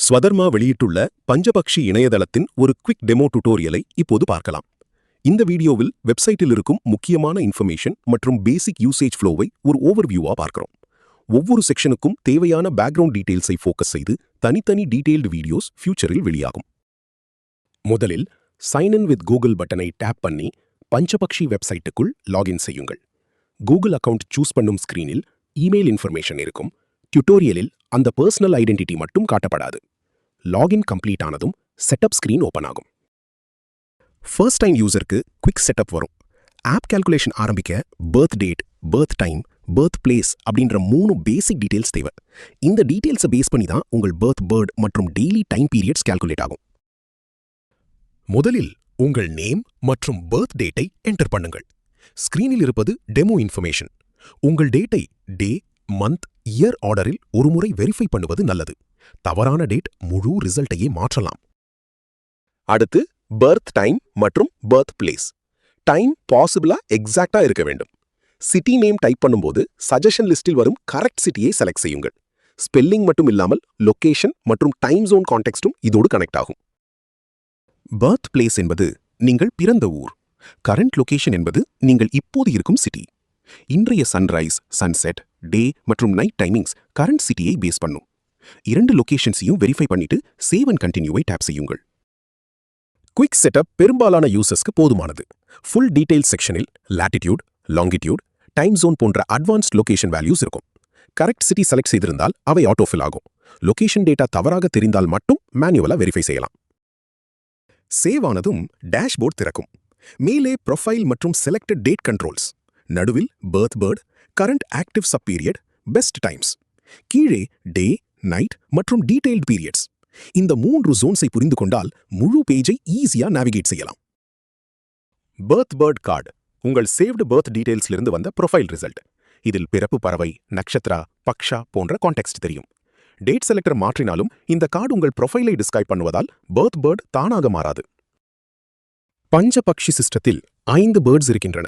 ஸ்வதர்மா வெளியிட்டுள்ள பஞ்சபக்ஷி இணையதளத்தின் ஒரு குவிக் டெமோ டுட்டோரியலை இப்போது பார்க்கலாம். இந்த வீடியோவில் வெப்சைட்டில் இருக்கும் முக்கியமான இன்ஃபர்மேஷன் மற்றும் பேசிக் யூசேஜ் ஃப்ளோவை ஒரு ஓவர்வியூவா பார்க்கிறோம். ஒவ்வொரு செக்ஷனுக்கும் தேவையான பேக்ரவுண்ட் டீடைல்ஸை ஃபோக்கஸ் செய்து தனித்தனி டீடைல்டு வீடியோஸ் ஃபியூச்சரில் வெளியாகும். முதலில் சைன் இன் வித் கூகுள் பட்டனை டேப் பண்ணி பஞ்சபக்ஷி வெப்சைட்டுக்குள் லாகின் செய்யுங்கள். கூகுள் அக்கவுண்ட் சூஸ் பண்ணும் ஸ்கிரீனில் இமெயில் இன்ஃபர்மேஷன் இருக்கும். டியூட்டோரியலில் அந்த பர்சனல் ஐடென்டிட்டி மட்டும் காட்டப்படாது. லாகின் கம்ப்ளீட் ஆனதும் செட்டப் ஸ்கிரீன் ஓப்பன் ஆகும். ஃபர்ஸ்ட் டைம் யூசருக்கு குவிக் செட்டப் வரும். ஆப் கால்குலேஷன் ஆரம்பிக்க birth date, birth time, birth place அப்படின்ற 3 பேசிக் டீடைல்ஸ் தேவை. இந்த டீடைல்ஸை பேஸ் பண்ணி தான் உங்கள் பர்த் பேர்ட் மற்றும் டெய்லி டைம் பீரியட்ஸ் கால்குலேட் ஆகும். முதலில் உங்கள் நேம் மற்றும் பர்த் டேட்டை என்டர் பண்ணுங்கள். ஸ்கிரீனில் இருப்பது டெமோ இன்ஃபர்மேஷன். உங்கள் டேட்டை டே, மந்த், இயர் ஆர்டரில் ஒருமுறை வெரிஃபை பண்ணுவது நல்லது. தவறான டேட் முழு ரிசல்ட்டையே மாற்றலாம். அடுத்து பர்த் டைம் மற்றும் பர்த் பிளேஸ். டைம் பாசிபிளா எக்ஸாக்டா இருக்க வேண்டும். சிட்டி நேம் டைப் பண்ணும்போது சஜஷன் லிஸ்டில் வரும் கரெக்ட் சிட்டியை செலக்ட் செய்யுங்கள். ஸ்பெல்லிங் மட்டும் இல்லாமல் லொகேஷன் மற்றும் டைம் ஜோன் கான்டெக்ஸ்டும் இதோடு கனெக்ட் ஆகும். பர்த் பிளேஸ் என்பது நீங்கள் பிறந்த ஊர். கரண்ட் லொகேஷன் என்பது நீங்கள் இப்போது இருக்கும் சிட்டி. இன்றைய சன்ரைஸ், சன்செட், டே மற்றும் நைட் டைமிங்ஸ் கரண்ட் சிட்டியை பேஸ் பண்ணும். 2 லொகேஷன்ஸையும் வெரிஃபை பண்ணிட்டு சேவ் அண்ட் கண்டினியூவை டேப் செய்யுங்கள். குவிக் செட்டப் பெரும்பாலான யூசர்ஸ்க்கு போதுமானது. ஃபுல் டீடைல்ஸ் செக்ஷனில் லாட்டிடியூட், லாங்கிடியூட், டைம் ஜோன் போன்ற அட்வான்ஸ்ட் லொகேஷன் வேல்யூஸ் இருக்கும். கரெக்ட் சிட்டி செலக்ட் செய்திருந்தால் அவை ஆட்டோஃபில் ஆகும். லொகேஷன் டேட்டா தவறாக தெரிந்தால் மட்டும் மேனுவலா வெரிஃபை செய்யலாம். சேவ் ஆனதும் டேஷ்போர்ட் திறக்கும். மேலே ப்ரொஃபைல் மற்றும் செலக்டட் டேட் கண்ட்ரோல்ஸ். நடுவில் birth bird, current active sub period, best times. கீழே டே, நைட் மற்றும் டீடைல்டு பீரியட்ஸ். இந்த 3 ஜோன்ஸை புரிந்து கொண்டால் முழு பேஜை ஈஸியா நேவிகேட் செய்யலாம். பர்த் பேர்ட் கார்டு உங்கள் சேவ்டு பர்த் டீடைல்ஸ்லிருந்து வந்த ப்ரொஃபைல் ரிசல்ட். இதில் பிறப்பு பறவை, நக்ஷத்ரா, பக்ஷா போன்ற கான்டெக்ஸ்ட் தெரியும். டேட் செலக்டர் மாற்றினாலும் இந்த கார்டு உங்கள் ப்ரொஃபைலை டிஸ்கிரைப் பண்ணுவதால் பர்த் பேர்ட் தானாக மாறாது. பஞ்ச பக்ஷி சிஸ்டத்தில் 5 பேர்ட்ஸ் இருக்கின்றன.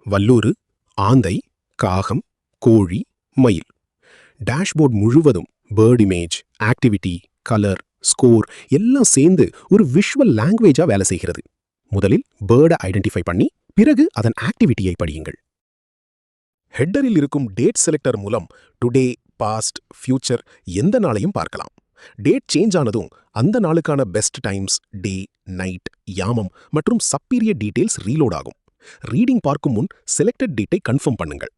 வல்லூறு, ஆந்தை, காகம், கோழி, மயில். டேஷ்போர்ட் முழுவதும் bird image, activity, colour, score எல்லாம் சேர்ந்து ஒரு விஷுவல் லாங்குவேஜா வேலை செய்கிறது. முதலில் பேர்டை ஐடென்டிஃபை பண்ணி பிறகு அதன் ஆக்டிவிட்டியை படியுங்கள். ஹெட்டரில் இருக்கும் டேட் செலக்டர் மூலம் டுடே, பாஸ்ட், ஃபியூச்சர் எந்த நாளையும் பார்க்கலாம். டேட் சேஞ்ச் ஆனதும் அந்த நாளுக்கான பெஸ்ட் டைம்ஸ், டே, நைட், யாமம் மற்றும் சப்பீரியட் டீடைல்ஸ் ரீலோட் ஆகும். ரீடிங் பார்க்கும் முன் செலக்டட் டேட்டை கன்ஃபார்ம் பண்ணுங்கள்.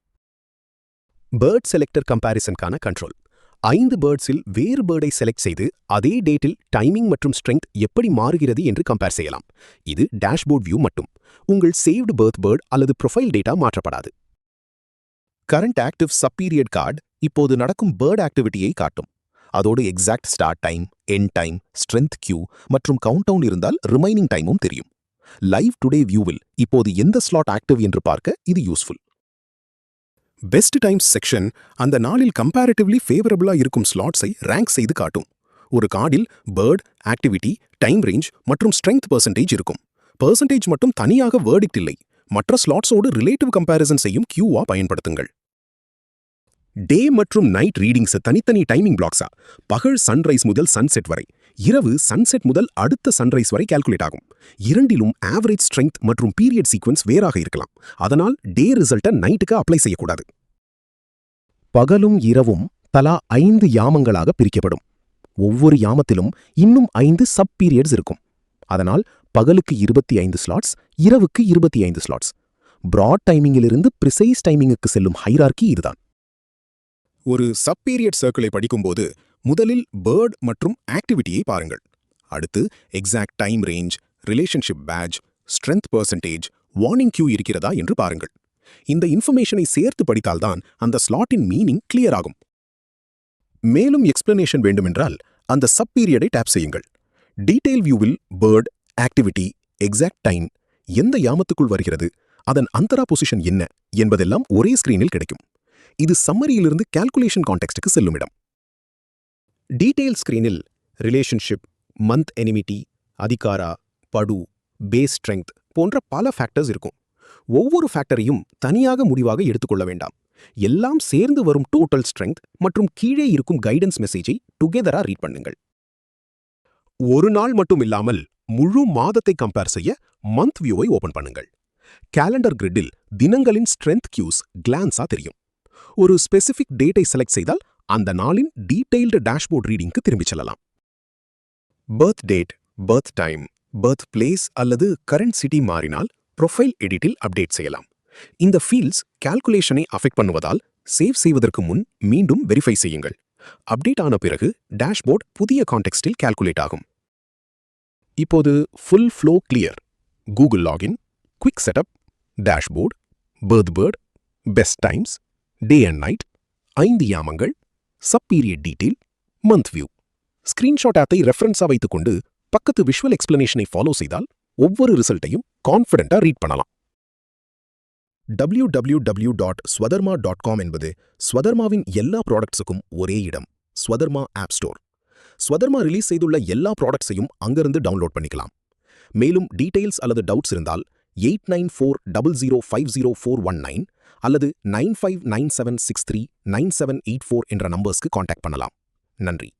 பேர்ட் செலக்டர் கம்பேரிசனுக்கான கண்ட்ரோல். 5 பேர்ட்ஸில் வேறு பேர்டை செலக்ட் செய்து அதே டேட்டில் டைமிங் மற்றும் ஸ்ட்ரெங்த் எப்படி மாறுகிறது என்று கம்பேர் செய்யலாம். இது டேஷ்போர்ட் வியூ மட்டும். உங்கள் சேவ்டு பர்த் பேர்ட் அல்லது ப்ரொஃபைல் டேட்டா மாற்றப்படாது. கரண்ட் ஆக்டிவ் சப்பீரியட் கார்டு இப்போது நடக்கும் பேர்ட் ஆக்டிவிட்டியை காட்டும். அதோடு exact start time, end time, strength cue மற்றும் கவுண்டவுன் இருந்தால் ரிமைனிங் டைமும் தெரியும். லைவ் டுடே வியூவில் இப்போது எந்த ஸ்லாட் ஆக்டிவ் என்று பார்க்க இது யூஸ்ஃபுல். பெஸ்ட் டைம்ஸ் செக்ஷன் அந்த நாளில் கம்பேரிட்டிவ்லி ஃபேவரபிளா இருக்கும் ஸ்லாட்ஸை ரேங்க் செய்து காட்டும். ஒரு கார்டில் பேர்ட், ஆக்டிவிட்டி, டைம் ரேஞ்ச் மற்றும் ஸ்ட்ரெங்த் பெர்சன்டேஜ் இருக்கும். பெர்சன்டேஜ் மட்டும் தனியாக வேர்டிக்ட் இல்லை. மற்ற ஸ்லாட்ஸோடு ரிலேட்டிவ் கம்பேரிசன் செய்யும் கியூவா பயன்படுத்துங்கள். டே மற்றும் நைட் ரீடிங்ஸ் தனித்தனி டைமிங் பிளாக்ஸா. பகல் சன்ரைஸ் முதல் சன்செட் வரை, இரவு சன்செட் முதல் அடுத்த சன்ரைஸ் வரை கால்குலேட் ஆகும். இரண்டிலும் ஆவரேஜ் ஸ்ட்ரெங்த் மற்றும் பீரியட் சீக்வன்ஸ் வேறாக இருக்கலாம். அதனால் டே ரிசல்ட்டை நைட்டுக்கு அப்ளை செய்யக்கூடாது. பகலும் இரவும் தலா 5 யாமங்களாக பிரிக்கப்படும். ஒவ்வொரு யாமத்திலும் இன்னும் 5 சப் பீரியட்ஸ் இருக்கும். அதனால் பகலுக்கு 25 ஸ்லாட்ஸ், இரவுக்கு 25 ஸ்லாட்ஸ். பிராட் டைமிங்கிலிருந்து ப்ரிசைஸ் டைமிங்குக்கு செல்லும் ஹைரார்கி இதுதான். ஒரு சப்பீரியட் சர்க்கிளை படிக்கும்போது முதலில் பேர்ட் மற்றும் ஆக்டிவிட்டியை பாருங்கள். அடுத்து exact time range, relationship patch, strength percentage, warning cue இருக்கிறதா என்று பாருங்கள். இந்த இன்ஃபர்மேஷனை சேர்த்து படித்தால்தான் அந்த ஸ்லாட்டின் மீனிங் கிளியர் ஆகும். மேலும் எக்ஸ்பிளனேஷன் வேண்டுமென்றால் அந்த சப்பீரியடை டேப் செய்யுங்கள். டீடைல் வியூவில் பேர்ட், ஆக்டிவிட்டி, எக்ஸாக்ட் டைம், எந்த யாமத்துக்குள் வருகிறது, அதன் அந்தரா பொசிஷன் என்ன என்பதெல்லாம் ஒரே ஸ்கிரீனில் கிடைக்கும். இது சம்மரியிலிருந்து கால்குலேஷன் கான்டெக்ஸ்டுக்கு செல்லும் இடம். டீடைல் ஸ்கிரீனில் ரிலேஷன்ஷிப், மந்த் எனிமிட்டி, அதிகாரா, படு, பேஸ் ஸ்ட்ரெங்த் போன்ற பல ஃபேக்டர்ஸ் இருக்கும். ஒவ்வொரு ஃபேக்டரையும் தனியாக முடிவாக எடுத்துக்கொள்ள வேண்டாம். எல்லாம் சேர்ந்து வரும் டோட்டல் ஸ்ட்ரெங்த் மற்றும் கீழே இருக்கும் கைடன்ஸ் மெசேஜை டுகெதரா ரீட் பண்ணுங்கள். ஒரு நாள் மட்டும் இல்லாமல் முழு மாதத்தை கம்பேர் செய்ய மந்த் வியூவை ஓபன் பண்ணுங்கள். கேலண்டர் கிரிட்டில் தினங்களின் ஸ்ட்ரென்த் கியூஸ் கிளான்ஸா தெரியும். ஒரு ஸ்பெசிபிக் டேட்டை செலக்ட் செய்தால் அந்த நாளின் டீடைல்டு டேஷ்போர்ட் ரீடிங்க்கு திரும்பிச் செல்லலாம். Birth date, birth time, birth place அல்லது கரண்ட் சிட்டி மாறினால் ப்ரொஃபைல் எடிட்டில் அப்டேட் செய்யலாம். இந்த ஃபீல்ட்ஸ் கால்குலேஷனை அஃபெக்ட் பண்ணுவதால் சேவ் செய்வதற்கு முன் மீண்டும் வெரிஃபை செய்யுங்கள். அப்டேட் ஆன பிறகு டேஷ்போர்ட் புதிய கான்டெக்ஸ்டில் கால்குலேட் ஆகும். இப்போது full flow clear. Google login, quick setup, dashboard, birth, best times, day and night, 5 யாமங்கள், sub period detail, month view. Screenshot ஆத்தை ரெஃபரன்ஸா வைத்துக்கொண்டு பக்கத்து விஷுவல் எக்ஸ்பிளனேஷனை ஃபாலோ செய்தால் ஒவ்வொரு ரிசல்ட்டையும் கான்ஃபிடென்ட்டா ரீட் பண்ணலாம். www.swadharmaa.com என்பது ஸ்வதர்மாவின் எல்லா ப்ராடக்ட்ஸுக்கும் ஒரே இடம். Swadharma app store. Swadharma release செய்துள்ள எல்லா ப்ராடக்ட்ஸையும் அங்கிருந்து டவுன்லோட் பண்ணிக்கலாம். மேலும் டீடைல்ஸ் அல்லது டவுட்ஸ் இருந்தால் 8940050419 அல்லது 9597639784 என்ற நம்பர்ஸ்க்கு காண்டாக்ட் பண்ணலாம். நன்றி.